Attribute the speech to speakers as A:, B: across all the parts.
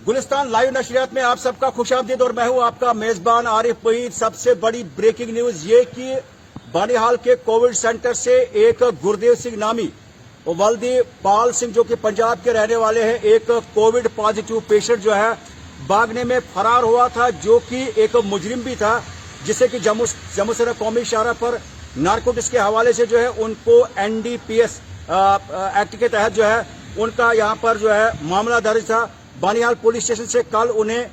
A: Gulistan live नशरियात में आप सबका खुशामदीद और मैं हूं आपका मेजबान आरिफ वहीद। सबसे बड़ी ब्रेकिंग न्यूज ये कि बानिहाल के कोविड सेंटर से एक गुरदेव सिंह नामी वल्दी पाल सिंह जो कि पंजाब के रहने वाले हैं, एक कोविड पॉजिटिव पेशेंट जो है भागने में फरार हुआ था, जो कि एक मुजरिम भी था, जिसे कि जम्मू से कौमी शाहरा पर नारकोटिक्स के हवाले से जो है उनको NDPS एक्ट के तहत जो है उनका यहां पर जो है मामला दर्ज था। बानिहाल पुलिस स्टेशन से कल उन्हें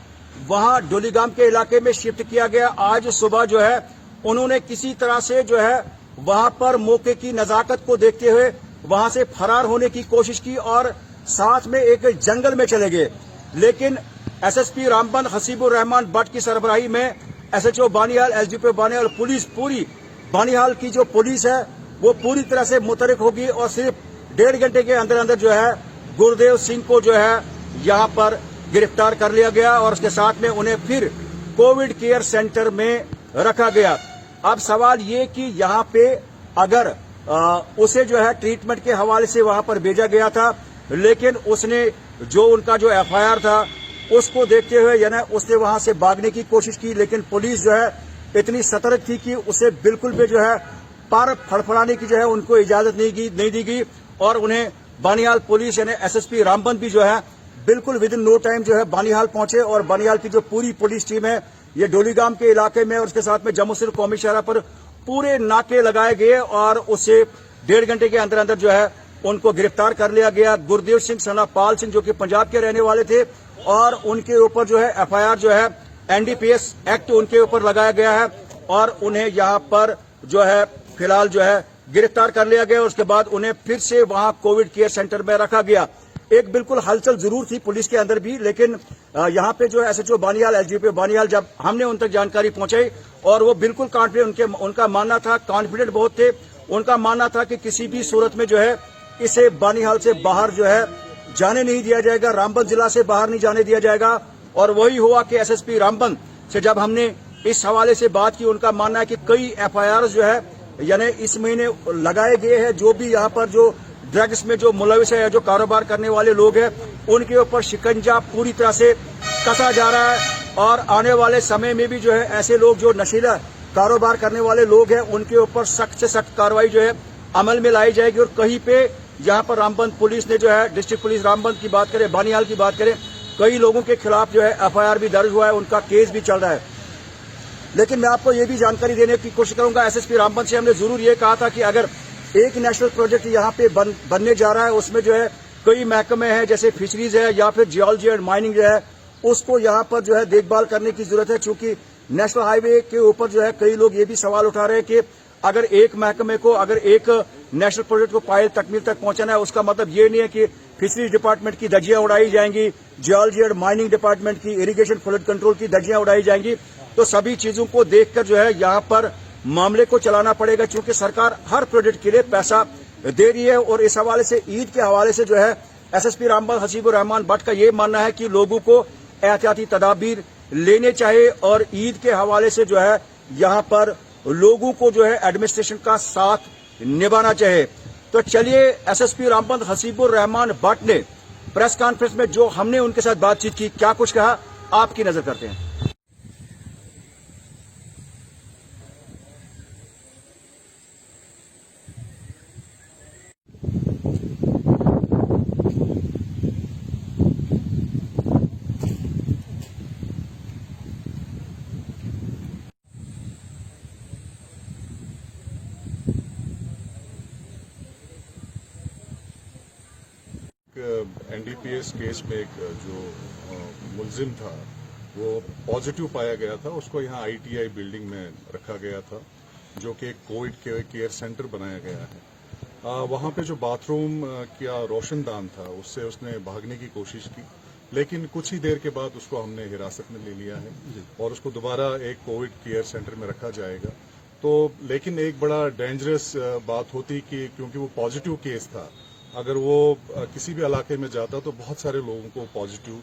A: वहां डोलीगाम के इलाके में शिफ्ट किया गया। आज सुबह जो है उन्होंने किसी तरह से जो है वहां पर मौके की नजाकत को देखते हुए वहां से फरार होने की कोशिश की और साथ में एक जंगल में चले गए। लेकिन SSP रामबन हसीबुर रहमान भट्ट की सरबराही में SHO Banihal, SDPO Banihal, police पूरी बानिहाल की जो पुलिस है वो पूरी तरह से मुतहरिक होगी और सिर्फ 1.5 घंटे के अंदर अंदर जो है गुरदेव सिंह को जो है यहां पर गिरफ्तार कर लिया गया और उसके साथ में उन्हें फिर कोविड केयर सेंटर में रखा गया। अब सवाल ये कि यहां पे अगर उसे जो है ट्रीटमेंट के हवाले से वहां पर भेजा गया था, लेकिन उसने जो उनका जो FIR था उसको देखते हुए यानी उसने वहां से भागने की कोशिश की, लेकिन पुलिस जो है इतनी सतर्क थी कि उसे बिल्कुल भी जो है पर फड़फड़ाने की जो है उनको इजाजत नहीं दी गई और उन्हें बानिहाल पुलिस यानी SSP रामबन भी जो है बिल्कुल विद इन नो टाइम जो है बानिहाल पहुंचे और बानिहाल की जो पूरी पुलिस टीम है ये डोलीगाम के इलाके में और उसके साथ में जम्मू से कौमी शाहरा पर पूरे नाके लगाए गए और उसे 1.5 घंटे के अंदर अंदर जो है उनको गिरफ्तार कर लिया गया। गुरदेव सिंह सना पाल सिंह जो कि पंजाब के रहने वाले थे और उनके ऊपर जो है FIR जो है NDPS एक्ट उनके ऊपर लगाया गया है और उन्हें यहां पर जो है फिलहाल जो है गिरफ्तार कर लिया गया। उसके बाद उन्हें फिर से वहां कोविड केयर सेंटर में रखा गया। एक बिल्कुल हलचल जरूर थी पुलिस के अंदर भी, लेकिन यहां पे जो है SHO बानिहाल, SDPO बानिहाल जब हमने उन तक जानकारी पहुंचाई और वो बिल्कुल कॉन्फिडेंट, उनका मानना था, कॉन्फिडेंट बहुत थे, उनका मानना था कि किसी भी सूरत में जो है इसे बानिहाल से बाहर जो है जाने नहीं दिया जाएगा, रामबन जिला से बाहर नहीं जाने दिया जाएगा। और वही हुआ कि SSP रामबन से जब हमने इस हवाले से बात की, उनका मानना है कि कई FIR जो है यानी इस महीने लगाए गए हैं, जो भी यहाँ पर जो ड्रग्स में जो मुलविस है या जो कारोबार करने वाले लोग हैं उनके ऊपर शिकंजा पूरी तरह से कसा जा रहा है और आने वाले समय में भी जो है ऐसे लोग जो नशीला कारोबार करने वाले लोग हैं उनके ऊपर सख्त से सख्त कार्रवाई जो है अमल में लाई जाएगी। और कहीं पे यहाँ पर रामबन पुलिस ने जो है, डिस्ट्रिक्ट पुलिस रामबन की बात करें, बानिहाल की बात करें, कई लोगों के खिलाफ जो है FIR भी दर्ज हुआ है, उनका केस भी चल रहा है। लेकिन मैं आपको ये भी जानकारी देने की कोशिश करूंगा, SSP रामबन से हमने जरूर ये कहा था कि अगर एक नेशनल प्रोजेक्ट यहाँ पे बनने जा रहा है, उसमें जो है कई महकमे हैं, जैसे फिशरीज है या फिर जियोलॉजी एंड माइनिंग जो है उसको यहाँ पर जो है देखभाल करने की जरूरत है। चूंकि नेशनल हाईवे के ऊपर जो है कई लोग ये भी सवाल उठा रहे हैं कि अगर एक महकमे को, अगर एक नेशनल प्रोजेक्ट को पायल तकमील तक पहुंचाना है, उसका मतलब ये नहीं है कि फिशरीज डिपार्टमेंट की धज्जियां उड़ाई जाएंगी, जियोलॉजी एंड माइनिंग डिपार्टमेंट की, इरिगेशन फ्लड कंट्रोल की धज्जियां उड़ाई जाएंगी। तो सभी चीजों को देखकर जो है यहाँ पर मामले को चलाना पड़ेगा, क्योंकि सरकार हर प्रोजेक्ट के लिए पैसा दे रही है। और इस हवाले से ईद के हवाले से जो है SSP रामबन हसीबुर रहमान भट्ट का ये मानना है कि लोगों को एहतियाती तदाबीर लेने चाहिए और ईद के हवाले से जो है यहाँ पर लोगों को जो है एडमिनिस्ट्रेशन का साथ निभाना चाहिए। तो चलिए, SSP रामबन हसीबुर रहमान भट्ट ने प्रेस कॉन्फ्रेंस में जो हमने उनके साथ बातचीत की, क्या कुछ कहा, आपकी नजर करते हैं।
B: NDPS केस में एक जो मुलजिम था वो पॉजिटिव पाया गया था, उसको यहाँ ITI बिल्डिंग में रखा गया था, जो कि एक कोविड केयर सेंटर बनाया गया है। वहाँ पे जो बाथरूम का रोशनदान था उससे उसने भागने की कोशिश की, लेकिन कुछ ही देर के बाद उसको हमने हिरासत में ले लिया है और उसको दोबारा एक कोविड केयर सेंटर में रखा जाएगा। तो लेकिन एक बड़ा डेंजरस बात होती कि क्योंकि वो पॉजिटिव केस था, अगर वो किसी भी इलाके में जाता तो बहुत सारे लोगों को पॉजिटिव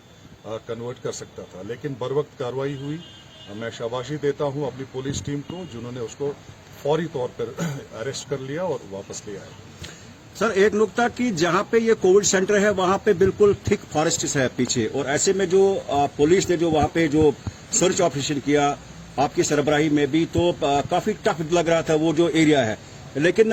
B: कन्वर्ट कर सकता था। लेकिन बर वक्त कार्रवाई हुई। मैं शाबाशी देता हूं अपनी पुलिस टीम को, जिन्होंने उसको फौरी तौर पर अरेस्ट कर लिया और वापस ले आए।
A: सर एक नुकता कि जहां पे ये कोविड सेंटर है वहां पे बिल्कुल थिक फॉरेस्ट है पीछे, और ऐसे में जो पुलिस ने जो वहां पे जो सर्च ऑपरेशन किया आपकी सरबराही में भी, तो काफी टफ लग रहा था वो जो एरिया है। लेकिन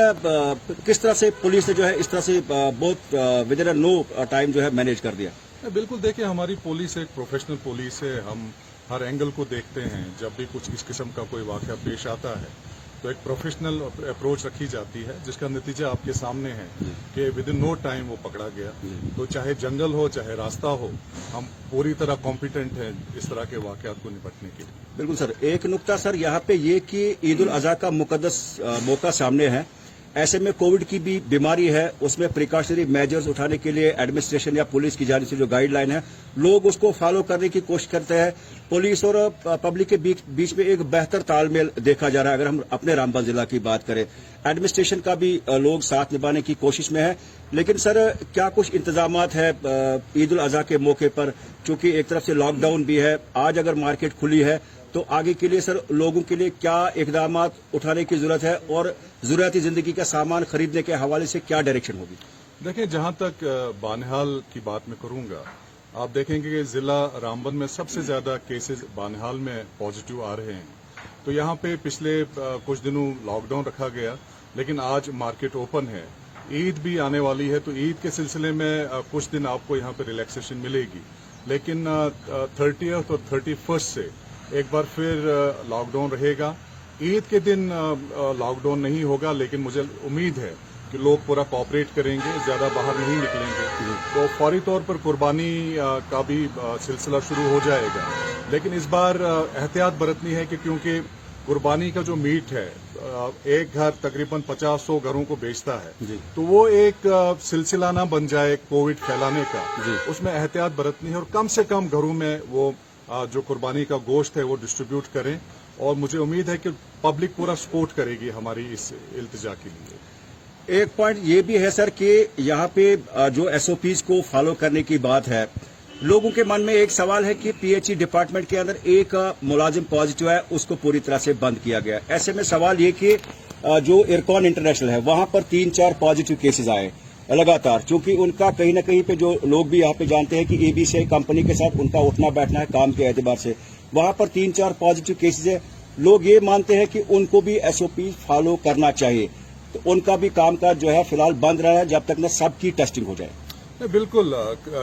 A: किस तरह से पुलिस ने जो है इस तरह से बहुत विद इन नो टाइम जो है मैनेज कर दिया।
B: बिल्कुल, देखिए हमारी पुलिस एक प्रोफेशनल पुलिस है। हम हर एंगल को देखते हैं। जब भी कुछ इस किस्म का कोई वाकया पेश आता है तो एक प्रोफेशनल अप्रोच रखी जाती है, जिसका नतीजा आपके सामने है कि विद इन नो टाइम वो पकड़ा गया। तो चाहे जंगल हो चाहे रास्ता हो, हम पूरी तरह कॉम्पिटेंट हैं इस तरह के वाकयात को निपटने के लिए।
A: बिल्कुल सर, एक नुकता सर यहाँ पे ये कि ईद उल अजहा का मुकद्दस मौका सामने है, ऐसे में कोविड की भी बीमारी है, उसमें प्रिकॉशनरी मेजर्स उठाने के लिए एडमिनिस्ट्रेशन या पुलिस की जानिब से जो गाइडलाइन है लोग उसको फॉलो करने की कोशिश करते हैं। पुलिस और पब्लिक के बीच में एक बेहतर तालमेल देखा जा रहा है। अगर हम अपने रामबन जिला की बात करें, एडमिनिस्ट्रेशन का भी लोग साथ निभाने की कोशिश में है। लेकिन सर क्या कुछ इंतजामात है ईद उल अजहा के मौके पर, चूंकि एक तरफ से लॉकडाउन भी है, आज अगर मार्केट खुली है तो आगे के लिए सर लोगों के लिए क्या इकदाम उठाने की जरूरत है, और जरूरती जिंदगी का सामान खरीदने के हवाले से क्या डायरेक्शन होगी।
B: देखिए, जहां तक बानिहाल की बात मैं करूंगा, आप देखेंगे कि जिला रामबन में सबसे ज्यादा केसेस बानिहाल में पॉजिटिव आ रहे हैं। तो यहां पे पिछले कुछ दिनों लॉकडाउन रखा गया, लेकिन आज मार्केट ओपन है। ईद भी आने वाली है, तो ईद के सिलसिले में कुछ दिन आपको यहां पे रिलैक्सेशन मिलेगी। लेकिन 30th और 31st से एक बार फिर लॉकडाउन रहेगा। ईद के दिन लॉकडाउन नहीं होगा, लेकिन मुझे उम्मीद है कि लोग पूरा कोऑपरेट करेंगे, ज्यादा बाहर नहीं निकलेंगे। तो फौरी तौर पर कुर्बानी का भी सिलसिला शुरू हो जाएगा। लेकिन इस बार एहतियात बरतनी है कि क्योंकि कुर्बानी का जो मीट है एक घर तकरीबन 50-100 घरों को बेचता है, तो वो एक सिलसिला ना बन जाए कोविड फैलाने का। उसमें एहतियात बरतनी है और कम से कम घरों में वो जो कुर्बानी का गोश्त है वो डिस्ट्रीब्यूट करें। और मुझे उम्मीद है कि पब्लिक पूरा सपोर्ट करेगी हमारी इस इल्तिजा के लिए।
A: एक पॉइंट ये भी है सर कि यहाँ पे जो एसओपीज को फॉलो करने की बात है, लोगों के मन में एक सवाल है कि पीएचई डिपार्टमेंट के अंदर एक मुलाजिम पॉजिटिव है, उसको पूरी तरह से बंद किया गया। ऐसे में सवाल ये कि जो इरकॉन इंटरनेशनल है वहां पर 3-4 पॉजिटिव केसेज आए लगातार, क्योंकि उनका कहीं ना कहीं पे जो लोग भी यहाँ पे जानते हैं कि एबीसी कंपनी के साथ उनका उठना बैठना है काम के एतबार से, वहां पर 3-4 पॉजिटिव केसेज है। लोग ये मानते हैं कि उनको भी एसओपी फॉलो करना चाहिए, तो उनका भी कामकाज जो है फिलहाल बंद रहा है जब तक न सबकी टेस्टिंग हो जाए।
B: बिल्कुल,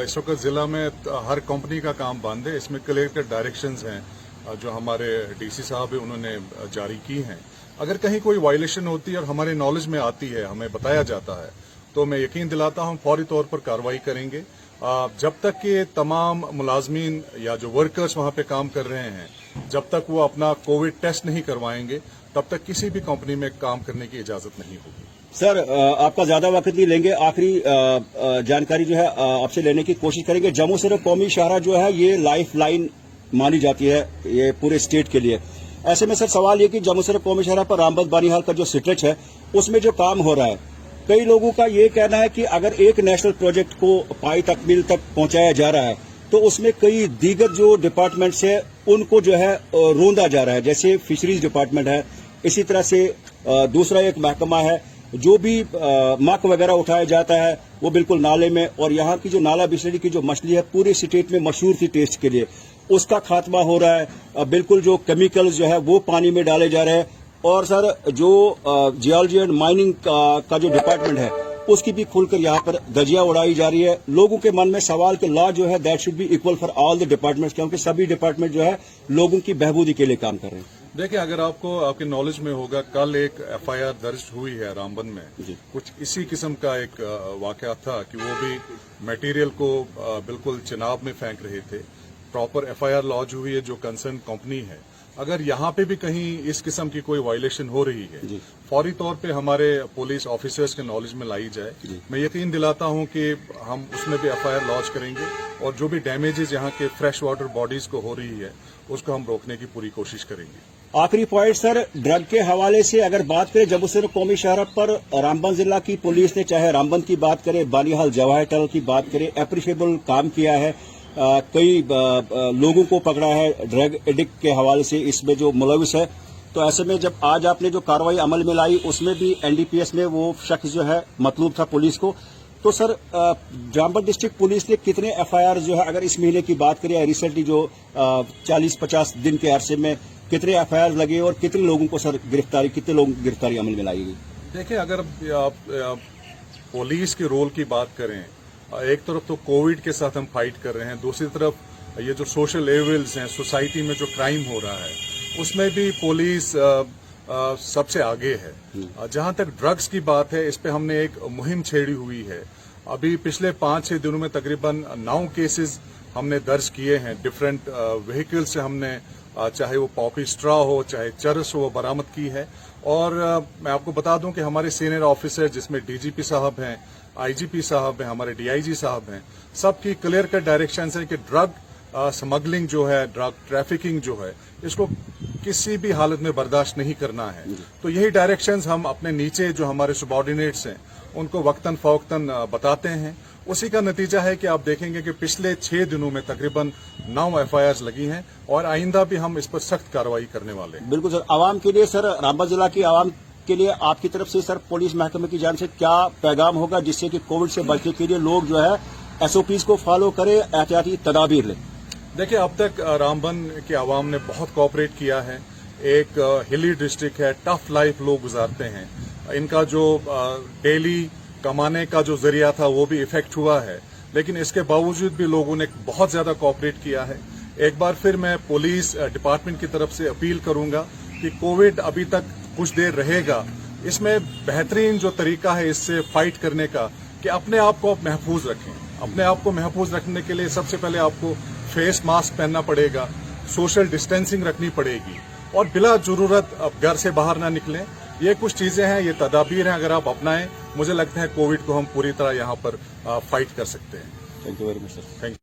B: इस वक्त जिला में हर कंपनी का काम बंद है। इसमें कलेक्टर डायरेक्शंस हैं जो हमारे डीसी साहब है उन्होंने जारी की हैं। अगर कहीं कोई वायलेशन होती है और हमारे नॉलेज में आती है, हमें बताया जाता है, तो मैं यकीन दिलाता हूं फौरी तौर पर कार्रवाई करेंगे। जब तक कि तमाम मुलाजमीन या जो वर्कर्स वहां पे काम कर रहे हैं, जब तक वो अपना कोविड टेस्ट नहीं करवाएंगे, तब तक किसी भी कंपनी में काम करने की इजाजत नहीं होगी।
A: सर आपका ज्यादा वक्त नहीं लेंगे, आखिरी जानकारी जो है आपसे लेने की कोशिश करेंगे। जम्मू सिर्फ कौमी शाहरा जो है ये लाइफ लाइन मानी जाती है ये पूरे स्टेट के लिए। ऐसे में सर सवाल ये कि जम्मू सिर्फ कौमी शाहरा पर रामबन बानिहाल का जो स्ट्रेच है उसमें जो काम हो रहा है, कई लोगों का ये कहना है कि अगर एक नेशनल प्रोजेक्ट को पाई तकमील तक पहुंचाया जा रहा है तो उसमें कई दीगर जो डिपार्टमेंट्स है उनको जो है रोंदा जा रहा है, जैसे फिशरीज डिपार्टमेंट है, इसी तरह से दूसरा एक महकमा है जो भी मक वगैरह उठाया जाता है वो बिल्कुल नाले में, और यहाँ की जो नाला बिस्लरी की जो मछली है पूरे स्टेट में मशहूर थी टेस्ट के लिए, उसका खात्मा हो रहा है। बिल्कुल जो केमिकल्स जो है वो पानी में डाले जा रहे हैं। और सर जो जियोलॉजी एंड माइनिंग का जो डिपार्टमेंट है उसकी भी खुलकर यहाँ पर धज्जियां उड़ाई जा रही है। लोगों के मन में सवाल कि लॉ जो है that should be equal for all the departments, क्योंकि सभी डिपार्टमेंट जो है लोगों की बहबूदी के लिए काम कर रहे हैं।
B: देखिए, अगर आपको आपके नॉलेज में होगा, कल एक एफआईआर दर्ज हुई है रामबन में, कुछ इसी किस्म का एक वाकया था कि वो भी मटेरियल को बिल्कुल चिनाब में फेंक रहे थे। प्रॉपर एफआईआर लॉन्च हुई है जो कंसर्न कंपनी है। अगर यहाँ पे भी कहीं इस किस्म की कोई वायलेशन हो रही है, फौरी तौर पे हमारे पुलिस ऑफिसर्स के नॉलेज में लाई जाए। मैं यकीन दिलाता हूँ कि हम उसमें भी एफआईआर लॉन्च करेंगे और जो भी डैमेजेस यहाँ के फ्रेश वाटर बॉडीज को हो रही है उसको हम रोकने की पूरी कोशिश करेंगे।
A: आखिरी पॉइंट सर, ड्रग के हवाले से अगर बात करें जम्मू सिर्फ कौमी शाहरा पर रामबन जिला की पुलिस ने, चाहे रामबन की बात करें, बानिहाल जवाहर टनल की बात करें, एप्रिशिएबल काम किया है। कई लोगों को पकड़ा है ड्रग एडिक्ट के हवाले से, इसमें जो मुलविस है। तो ऐसे में जब आज आपने जो कार्रवाई अमल में लाई उसमें भी एनडीपीएस में वो शख्स जो है मतलूब था पुलिस को, तो सर रामबन डिस्ट्रिक्ट पुलिस ने कितने एफआईआर जो है, अगर इस महीने की बात करें रिसेंटली जो 40-50 दिन के अरसे में कितने एफआईआर लगे और कितने लोगों को सर कितने लोगों की गिरफ्तारी अमल में लाई गई?
B: देखिए, अगर आप पुलिस के रोल की बात करें, एक तरफ तो कोविड के साथ हम फाइट कर रहे हैं, दूसरी तरफ ये जो सोशल एविल्स हैं, सोसाइटी में जो क्राइम हो रहा है उसमें भी पुलिस सबसे आगे है। जहां तक ड्रग्स की बात है, इस पे हमने एक मुहिम छेड़ी हुई है। अभी पिछले 5-6 दिनों में तकरीबन 9 केसेस हमने दर्ज किए हैं। डिफरेंट व्हीकल से हमने चाहे वो पॉपी स्ट्रॉ हो, चाहे चरस हो, वो बरामद की है। और मैं आपको बता दूं कि हमारे सीनियर ऑफिसर, जिसमें डीजीपी साहब हैं, आईजीपी साहब हैं, हमारे डीआईजी साहब हैं, सबकी क्लियर कट डायरेक्शंस है कि ड्रग स्मगलिंग जो है, ड्रग ट्रैफिकिंग जो है, इसको किसी भी हालत में बर्दाश्त नहीं करना है। तो यही डायरेक्शंस हम अपने नीचे जो हमारे सबॉर्डिनेट्स हैं उनको वक्तन फवक्तन बताते हैं। उसी का नतीजा है कि आप देखेंगे कि पिछले 6 दिनों में तकरीबन 9 एफआईआर लगी हैं और आइंदा भी हम इस पर सख्त कार्रवाई करने वाले हैं।
A: बिल्कुल सर। आवाम के लिए सर, रामबन जिला की आवाम के लिए आपकी तरफ से सर पुलिस महकमे की जान से क्या पैगाम होगा जिससे कि कोविड से बचने के लिए लोग जो है एसओपीज को फॉलो करें, एहतियाती तदाबीर लें?
B: देखिए, अब तक रामबन के आवाम ने बहुत कोऑपरेट किया है। एक हिली डिस्ट्रिक्ट है, टफ लाइफ लोग गुजारते हैं। इनका जो डेली कमाने का जो जरिया था वो भी इफेक्ट हुआ है, लेकिन इसके बावजूद भी लोगों ने बहुत ज्यादा कोऑपरेट किया है। एक बार फिर मैं पुलिस डिपार्टमेंट की तरफ से अपील करूंगा कि कोविड अभी तक कुछ देर रहेगा, इसमें बेहतरीन जो तरीका है इससे फाइट करने का कि अपने आप को आप महफूज रखें। अपने आप को महफूज रखने के लिए सबसे पहले आपको फेस मास्क पहनना पड़ेगा, सोशल डिस्टेंसिंग रखनी पड़ेगी और बिला जरूरत आप घर से बाहर ना निकलें। ये कुछ चीजें हैं, ये तदाबीर हैं, अगर आप अपनाएं, मुझे लगता है कोविड को हम पूरी तरह यहाँ पर फाइट कर सकते हैं।
A: Thank you very much sir.
B: Thank you.